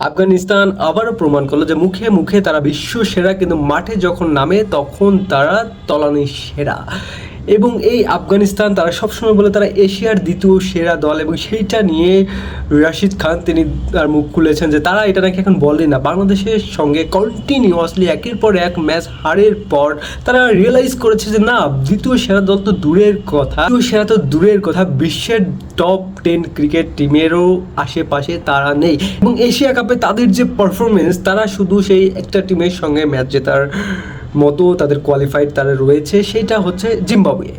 আফগানিস্তান আবারও প্রমাণ করলো যে মুখে মুখে তারা বিশ্ব সেরা, কিন্তু মাঠে যখন নামে তখন তারা তলানি সেরা। এবং এই আফগানিস্তান তারা সবসময় বলে তারা এশিয়ার দ্বিতীয় সেরা দল, এবং সেইটা নিয়ে রাশিদ খান তিনি তার মুখ খুলেছেন যে তারা এটা নাকি এখন বলে না। বাংলাদেশের সঙ্গে কন্টিনিউয়াসলি একের পর এক ম্যাচ হারের পর তারা রিয়েলাইজ করেছে যে না, দ্বিতীয় সেরা দল তো দূরের কথা, দ্বিতীয় সেরা তো দূরের কথা, বিশ্বের টপ 10 ক্রিকেট টিমেরও আশেপাশে তারা নেই। এবং এশিয়া কাপে তাদের যে পারফরমেন্স, তারা শুধু সেই একটা টিমের সঙ্গে ম্যাচ জেতার মতো তাদের কোয়ালিফাইড তারা রয়েছে, সেটা হচ্ছে জিম্বাবুয়ে।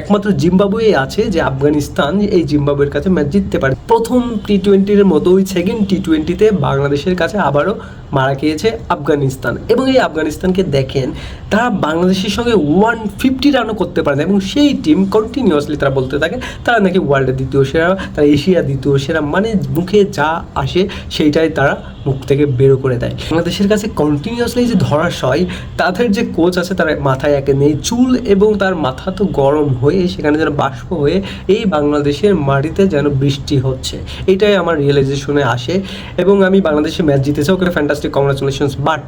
একমাত্র জিম্বাবুয়ে আছে যে আফগানিস্তান এই জিম্বাবুয়ের কাছে ম্যাচ জিততে পারে। প্রথম টি-20-র মতো ওই সেকেন্ড টি-20-তে বাংলাদেশের কাছে আবারও মারা খেয়েছে আফগানিস্তান। এবং এই আফগানিস্তানকে দেখেন, তারা বাংলাদেশের সঙ্গে 150 রানও করতে পারে না, এবং সেই টিম কন্টিনিউয়াসলি তারা বলতে থাকে তারা নাকি ওয়ার্ল্ডের দ্বিতীয় সেরা, তারা এশিয়ার দ্বিতীয় সেরা, মানে মুখে যা আসে সেইটাই তারা মুখ থেকে বেরো করে দেয়। বাংলাদেশের কাছে কন্টিনিউয়াসলি যে ধরাশয়, তাদের যে কোচ আছে তার মাথায় একে নেই চুল, এবং তার মাথা তো গরম হয়ে সেখানে যেন বাষ্প হয়ে এই বাংলাদেশের মাটিতে যেন বৃষ্টি হচ্ছে, এটাই আমার রিয়েলাইজেশনে আসে। এবং আমি বাংলাদেশে ম্যাচ জিতেছে, ওকে ফ্যান্টাস্টিক, কংগ্রাচুলেশনস, বাট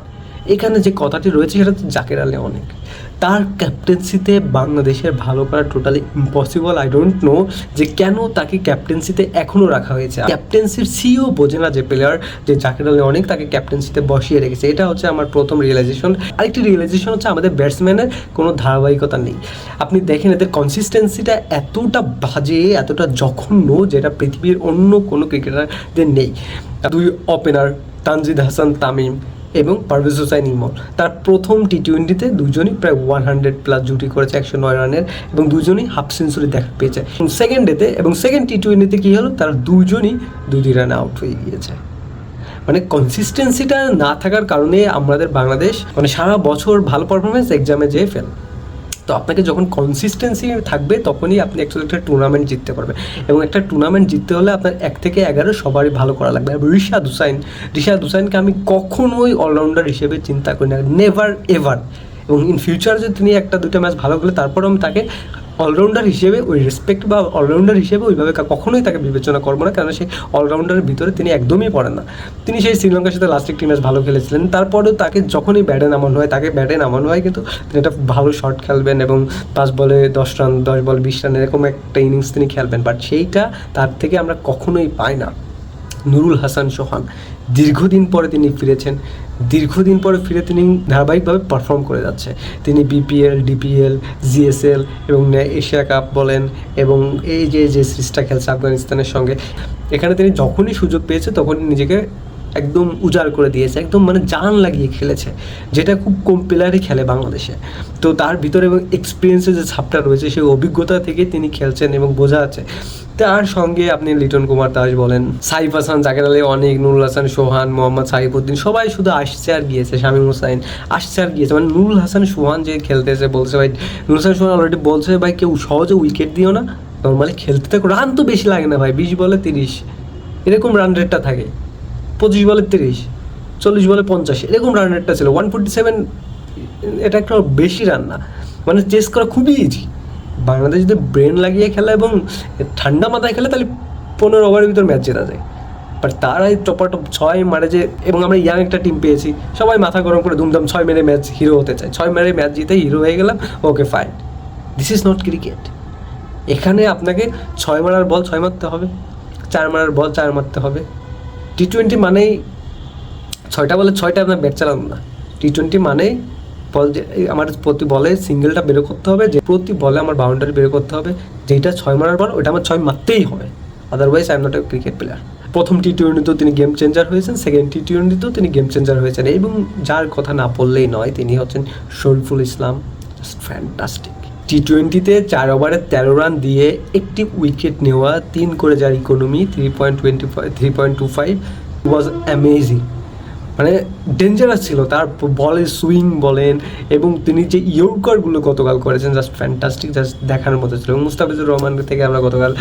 এখানে যে কথাটি রয়েছে সেটা তো জাকের আলী অনেক, তার ক্যাপ্টেন্সিতে বাংলাদেশের ভালো করা totally impossible. I don't know যে কেন তাকে ক্যাপ্টেন্সিতে এখনও রাখা হয়েছে। ক্যাপ্টেন্সির সিও বোঝে না যে প্লেয়ার, যে জাকের আলী অনেক তাকে ক্যাপ্টেন্সিতে বসিয়ে রেখেছে। এটা হচ্ছে আমার প্রথম রিয়েলাইজেশন। আরেকটি রিয়েলাইজেশন হচ্ছে আমাদের ব্যাটসম্যানের কোনো ধারাবাহিকতা নেই। আপনি দেখেন এদের কনসিস্টেন্সিটা এতটা বাজে, এতটা জঘন্য, যেটা পৃথিবীর অন্য কোনো ক্রিকেটারদের নেই। দুই ওপেনার তানজিদ হাসান তামিম এবং পারভেজ হোসেন ইমন, তার প্রথম টি-20-তে দুজনই প্রায় 100+ জুটি করেছে 109 রানের, এবং দুজনই হাফ সেঞ্চুরি দেখা পেয়েছে। সেকেন্ড ডেতে এবং সেকেন্ড টি-20-তে কী হলো, তারা দুজনই 2 রানে আউট হয়ে গিয়েছে। মানে কনসিস্টেন্সিটা না থাকার কারণে আমাদের বাংলাদেশ মানে সারা বছর ভালো পারফরমেন্স, এক্সামে যেয়ে ফেল। তো আপনাকে যখন কনসিস্টেন্সি থাকবে তখনই আপনি অ্যাকচুয়ালি একটা টুর্নামেন্ট জিততে পারবেন। এবং একটা টুর্নামেন্ট জিততে হলে আপনার 1 থেকে 11 সবারই ভালো করা লাগবে। আর রিশাদ হুসাইনকে আমি কখনোই অলরাউন্ডার হিসেবে চিন্তা করি না, নেভার এভার। এবং ইন ফিউচার যদি তিনি 1-2টা ম্যাচ ভালো খেলে, তারপর আমি তাকে অলরাউন্ডার হিসেবে ওই রেসপেক্ট বা অলরাউন্ডার হিসেবে ওইভাবে কখনোই তাকে বিবেচনা করবো না, কারণ সেই অলরাউন্ডারের ভিতরে তিনি একদমই পড়েন না। তিনি সেই শ্রীলঙ্কার সাথে লাস্ট একটি ম্যাচ ভালো খেলেছিলেন, তারপরেও তাকে যখনই ব্যাটে নামানো হয় কিন্তু তিনি একটা ভালো শট খেলবেন, এবং 5 বলে 10 রান, 10 বল 20 রান, এরকম একটা ইনিংস তিনি খেলবেন। বাট সেইটা তার থেকে আমরা কখনোই পাই না। নুরুল হাসান সোহান দীর্ঘদিন পরে তিনি ফিরে তিনি ধারাবাহিকভাবে পারফর্ম করে যাচ্ছে। তিনি বিপিএল, ডিপিএল, জিএসএল এবং এশিয়া কাপ বলেন, এবং এই যে সিরিজটা খেলছে আফগানিস্তানের সঙ্গে, এখানে তিনি যখনই সুযোগ পেয়েছে তখনই নিজেকে একদম উজাড় করে দিয়েছে, একদম মানে জান লাগিয়ে খেলেছে, যেটা খুব কম প্লেয়ারই খেলে বাংলাদেশে। তো তার ভিতরে এবং এক্সপিরিয়েন্সের যে ছাপটা রয়েছে, সেই অভিজ্ঞতা থেকে তিনি খেলছেন এবং বোঝা যাচ্ছে। তার সঙ্গে আপনি লিটন কুমার দাস বলেন, সাইফ হাসান, জাকের আলী অনেক, নুরুল হাসান সোহান, মোহাম্মদ সাইফুদ্দিন, সবাই শুধু আসছে আর গিয়েছে, শামীম হোসাইন আসছে আর গিয়েছে। মানে নুরুল হাসান সোহান যে খেলতেছে, বলছে ভাই, নুরুল হাসান সোহান অলরেডি বলছে ভাই কেউ সহজে উইকেট দিও না, নর্মালি খেলতে থাকো, রান তো বেশি লাগে না ভাই, 20 বলে 30 এরকম রান রেটটা থাকে, 25 বলে 30, 40 বলে 50 এরকম রান রেটটা ছিল। 147 এটা একটা বেশি রান না, মানে চেস করা খুবই ইজি। বাংলাদেশ যদি ব্রেন লাগিয়ে খেলে এবং ঠান্ডা মাথায় খেলে, তাহলে 15 ওভারের ভিতর ম্যাচ জেতা যায়। বাট তারাই টপাটপ 6 মারে যে, এবং আমরা ইয়াং একটা টিম পেয়েছি, সবাই মাথা গরম করে ধুমধাম 6 মেরে ম্যাচ হিরো হতে চায়, 6 মেরে ম্যাচ জিতে হিরো হয়ে গেলাম, okay fine. This is not cricket. এখানে আপনাকে 6 মারার বল 6 মারতে হবে, 4 মারার বল 4 মারতে হবে। টি-20 মানেই 6টা বলে 6টা আপনার ব্যাট চালানো না। টি-20 মানেই বল, আমার প্রতি বলে সিঙ্গেলটা বেরো করতে হবে, যে প্রতি বলে আমার বাউন্ডারি বেরো করতে হবে, যেটা 6 মারার বল ওইটা আমার 6 মারতেই হবে, otherwise I am not a cricket player. প্রথম টি-20তেও তিনি গেম চেঞ্জার হয়েছেন, সেকেন্ড টি-20তেও তিনি গেম চেঞ্জার হয়েছেন, এবং যার কথা না বললেই নয়, তিনি হচ্ছেন শরীফুল ইসলাম, জাস্ট ফ্যান্টাস্টিক। টি-20তে 4 ওভারে 13 রান দিয়ে একটি উইকেট নেওয়া, 3 করে যার ইকোনমি 3.25 ওয়াজ অ্যামেজিং। মানে ডেঞ্জারাস ছিল, তার বলের সুইং বলেন, এবং তিনি যে ইয়র্কারগুলো গতকাল করেছেন, জাস্ট ফ্যান্টাস্টিক, জাস্ট দেখার মতো ছিল। মুস্তাফিজুর রহমান থেকে আমরা গতকাল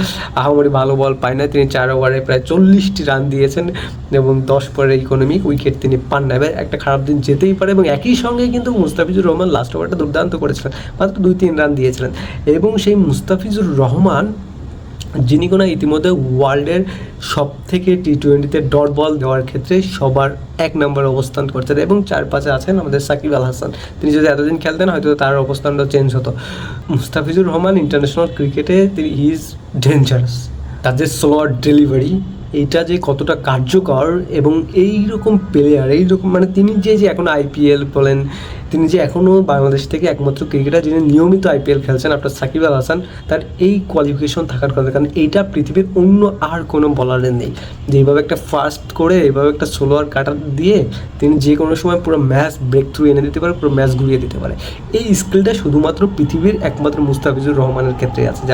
আহামরি ভালো বল পাই না, তিনি 4 ওভারে প্রায় 40টি রান দিয়েছেন, এবং 10 পরের ইকোনমিক উইকেট তিনি পান না। এবার একটা খারাপ দিন যেতেই পারে, এবং একই সঙ্গে কিন্তু মুস্তাফিজুর রহমান লাস্ট ওভারটা দুর্দান্ত করেছিলেন, মাত্র 2-3 রান দিয়েছিলেন। এবং সেই মুস্তাফিজুর রহমান যিনি কোনো ইতিমধ্যে ওয়ার্ল্ডের সব থেকে টি-20তে ডট বল দেওয়ার ক্ষেত্রে সবার 1 নম্বর অবস্থান করছেন, এবং 4-5-এ আছেন আমাদের সাকিব আল হাসান। তিনি যদি এতদিন খেলতেন হয়তো তার অবস্থানটা চেঞ্জ হতো। মুস্তাফিজুর রহমান ইন্টারন্যাশনাল ক্রিকেটে হি ইজ ডেঞ্জারাস। তার যে স্লো ডেলিভারি, এইটা যে কতটা কার্যকর, এবং এই রকম প্লেয়ার, এইরকম মানে তিনি যে এখন আইপিএল বলেন, তিনি যে এখনও বাংলাদেশ থেকে একমাত্র ক্রিকেটার যিনি নিয়মিত আইপিএল খেলছেন, আপনার সাকিব আল হাসান, তার এই কোয়ালিফিকেশন থাকার কথা। কারণ এইটা পৃথিবীর অন্য আর কোনো বলারের নেই, যে এইভাবে একটা ফাস্ট করে এইভাবে একটা স্লোয়ার কাটার দিয়ে তিনি যে কোনো সময় পুরো ম্যাচ ব্রেক থ্রু এনে দিতে পারে, পুরো ম্যাচ ঘুরিয়ে দিতে পারে। এই স্কিলটা শুধুমাত্র পৃথিবীর একমাত্র মুস্তাফিজুর রহমানের ক্ষেত্রে আছে। যে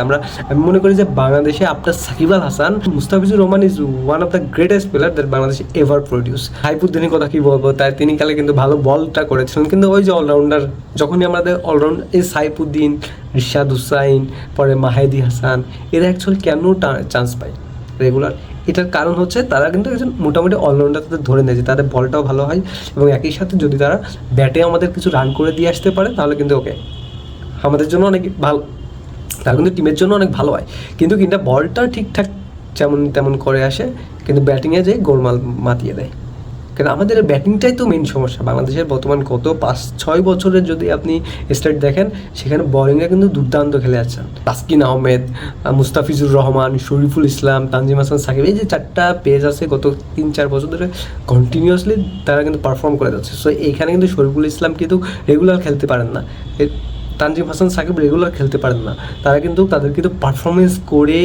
আমি মনে করি যে বাংলাদেশে আপনার Shakib Al Hasan, Mustafizur Rahman is one of the greatest player that Bangladesh ever produce. সাইফুদ্দিনের কথা কি বলবো, তাই তিনি কালে কিন্তু ভালো বলটা করেছিলেন, কিন্তু ওই যে অলরাউন্ডার, যখনই আমাদের অলরাউন্ড এই সাইফুদ্দিন, রিশাদ হুসাইন, পরে মাহেদি হাসান, এরা অ্যাকচুয়ালি কেন চান্স পায় রেগুলার, এটার কারণ হচ্ছে তারা কিন্তু একজন মোটামুটি অলরাউন্ডার তাদের ধরে নেয়, যে তাদের বলটাও ভালো হয়, এবং একই সাথে যদি তারা ব্যাটে আমাদের কিছু রান করে দিয়ে আসতে পারে তাহলে কিন্তু ওকে আমাদের জন্য অনেক ভালো, তারা কিন্তু টিমের জন্য অনেক ভালো হয়। কিন্তু বলটা ঠিকঠাক যেমন তেমন করে আসে, কিন্তু ব্যাটিংয়ে যেয়ে গোলমাল মাতিয়ে দেয়। কারণ আমাদের ব্যাটিংটাই তো মেইন সমস্যা বাংলাদেশের বর্তমান গত 5-6 বছরের যদি আপনি স্টার্ট দেখেন, সেখানে বোলিংয়ে কিন্তু দুর্দান্ত খেলে যাচ্ছেন। তাসকিন আহমেদ, মুস্তাফিজুর রহমান, শরীফুল ইসলাম, তানজিম হাসান সাকিব, এই যে 4টা পেজ আছে গত 3-4 বছর ধরে কন্টিনিউয়াসলি তারা কিন্তু পারফর্ম করে যাচ্ছে। সো এইখানে কিন্তু শরীফুল ইসলাম কিন্তু রেগুলার খেলতে পারেন না, তানজিম হাসান সাকিব রেগুলার খেলতে পারেন না, তারা কিন্তু তাদের কিন্তু পারফরমেন্স করে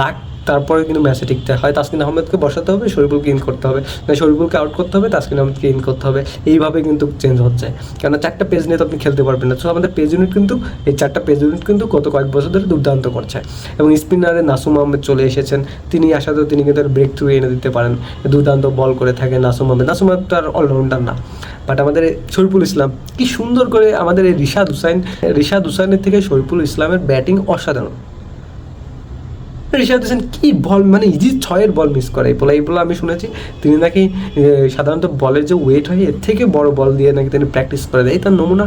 লাখ তারপরে কিন্তু ম্যাচে টিকতে হয়। তাসকিন আহমেদকে বসাতে হবে, শরীফুলকে ইন করতে হবে, না শরীফুলকে আউট করতে হবে, তাসকিন আহমেদকে ইন করতে হবে, এইভাবে কিন্তু চেঞ্জ হচ্ছে। কেননা 4টা পেজ নিয়ে তো আপনি খেলতে পারবেন না। সো আমাদের পেজ ইউনিট কিন্তু এই 4টা পেজ ইউনিট কিন্তু গত কয়েক বছর ধরে দুর্দান্ত করছে, এবং স্পিনারে নাসুম আহমেদ চলে এসেছেন, তিনি আসাতেও তিনি কিন্তু ব্রেক থ্রু এনে দিতে পারেন, দুর্দান্ত বল করে থাকে নাসুম আহমেদ। নাসুম আহমেদ তো আর অলরাউন্ডার না, বাট আমাদের শরীফুল ইসলাম কি সুন্দর করে, আমাদের এই রিশাদ হুসাইনের থেকে শরীফুল ইসলামের ব্যাটিং অসাধারণ। রিশাদ হোসেন কি বল, মানে ইজি 6-এর বল মিস করে, এইগুলো আমি শুনেছি। তিনি নাকি সাধারণত বলের যে ওয়েট হয় এর থেকে বড় বল দিয়ে নাকি তিনি প্র্যাকটিস করে দেয়, তার নমুনা